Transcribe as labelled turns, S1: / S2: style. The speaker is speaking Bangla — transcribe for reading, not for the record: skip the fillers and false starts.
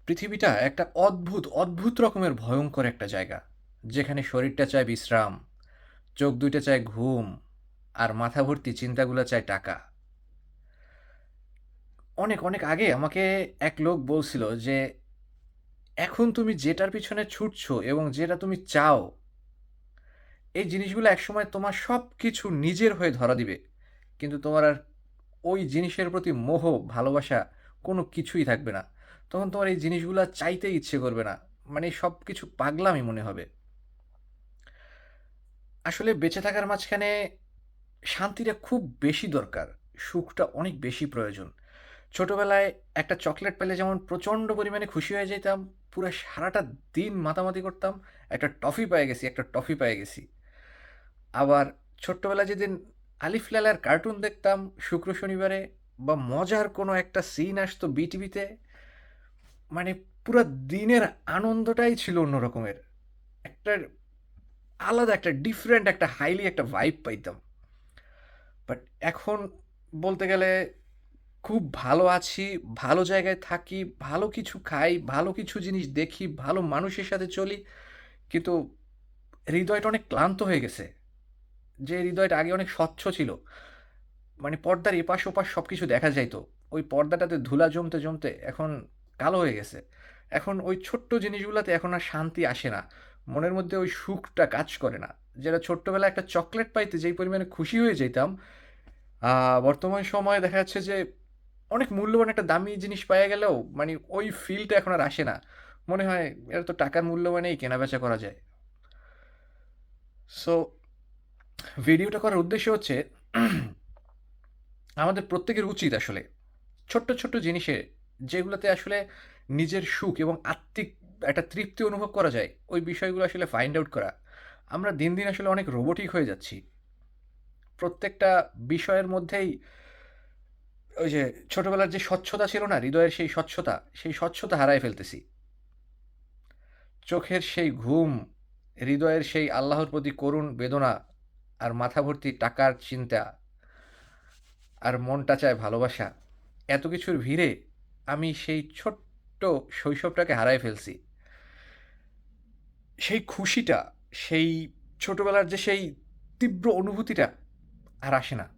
S1: পৃথিবীটা একটা অদ্ভুত, অদ্ভুত রকমের ভয়ংকর একটা জায়গা। যেখানে শরীরটা চায় বিশ্রাম, চোখ দুইটা চায় ঘুম, আর মাথা ভর্তি চিন্তাগুলা চায় টাকা। অনেক, অনেক আগে আমাকে এক লোক বলছিল যে, "এখন তুমি যেটার পিছনে ছুটছো এবং যেটা তুমি চাও, এই জিনিসগুলো একসময় তোমার সবকিছু নিজের হয়ে ধরা দিবে। কিন্তু তোমার আর ওই জিনিসের প্রতি মোহ, ভালোবাসা কোনো কিছুই থাকবে না। তখন তোমার এই জিনিসগুলা চাইতে ইচ্ছে করবে না। মানে সবকিছু পাগলামি মনে হবে।" আসলে বেঁচে থাকার মাঝখানে শান্তিটা খুব বেশি দরকার। সুখটা অনেক বেশি প্রয়োজন। ছোটবেলায় একটা চকোলেট পেলে যেমন প্রচণ্ড পরিমাণে খুশি হয়ে যাইতাম, পুরা সারাটা দিন মাতামাতি করতাম, একটা টফি পেয়ে গেছি, একটা টফি পেয়ে গেছি। আবার ছোট্টবেলায় যেদিন আলিফ লায়লার কার্টুন দেখতাম শুক্র শনিবারে বা মজার কোনো একটা সিন আসতো বিটিভিতে, মানে পুরা দিনের আনন্দটাই ছিল অন্য রকমের। একটা আলাদা একটা ডিফারেন্ট একটা হাইলি একটা ভাইব পাইতাম। বাট এখন বলতে গেলে খুব ভালো আছি, ভালো জায়গায় থাকি, ভালো কিছু খাই, ভালো কিছু জিনিস দেখি, ভালো মানুষের সাথে চলি। কিন্তু হৃদয়টা অনেক ক্লান্ত হয়ে গেছে। যে হৃদয়টা আগে অনেক স্বচ্ছ ছিল। মানে পর্দার এপাশ ওপাশ সবকিছু দেখা যাইত। ওই পর্দাটাতে ধুলা জমতে, জমতে এখন কালো হয়ে গেছে। এখন ওই ছোট্ট জিনিসগুলাতে এখন আর শান্তি আসে না। মনের মধ্যে ওই সুখটা কাজ করে না। যেটা ছোট্টবেলায় একটা চকোলেট পাইতে যেই পরিমাণে খুশি হয়ে যাইতাম, বর্তমান সময়ে দেখা যাচ্ছে যে অনেক মূল্যবান একটা দামি জিনিস পাইয়া গেলেও মানে ওই ফিলটা এখন আর আসে না। মনে হয় এরা তো টাকার মূল্যমানেই কেনাবেচা করা যায়। সো ভিডিওটা করার উদ্দেশ্য হচ্ছে আমাদের প্রত্যেকের উচিত আসলে ছোট্ট, ছোট্ট জিনিসে যেগুলোতে আসলে নিজের সুখ এবং আত্মিক একটা তৃপ্তি অনুভব করা যায়, ওই বিষয়গুলো আসলে ফাইন্ড আউট করা। আমরা দিন, দিন আসলে অনেক রোবটিক হয়ে যাচ্ছি। প্রত্যেকটা বিষয়ের মধ্যেই ওই যে ছোটবেলার যে স্বচ্ছতা ছিল না, হৃদয়ের সেই স্বচ্ছতা হারায় ফেলতেছি। চোখের সেই ঘুম, হৃদয়ের সেই আল্লাহর প্রতি করুণ বেদনা, আর মাথা ভর্তি টাকার চিন্তা, আর মনটা চায় ভালোবাসা। এত কিছুর ভিড়ে আমি সেই ছোট্ট শৈশবটাকে হারায় ফেলছি। সেই খুশিটা, সেই ছোটবেলার যে সেই তীব্র অনুভূতিটা আর আসে না।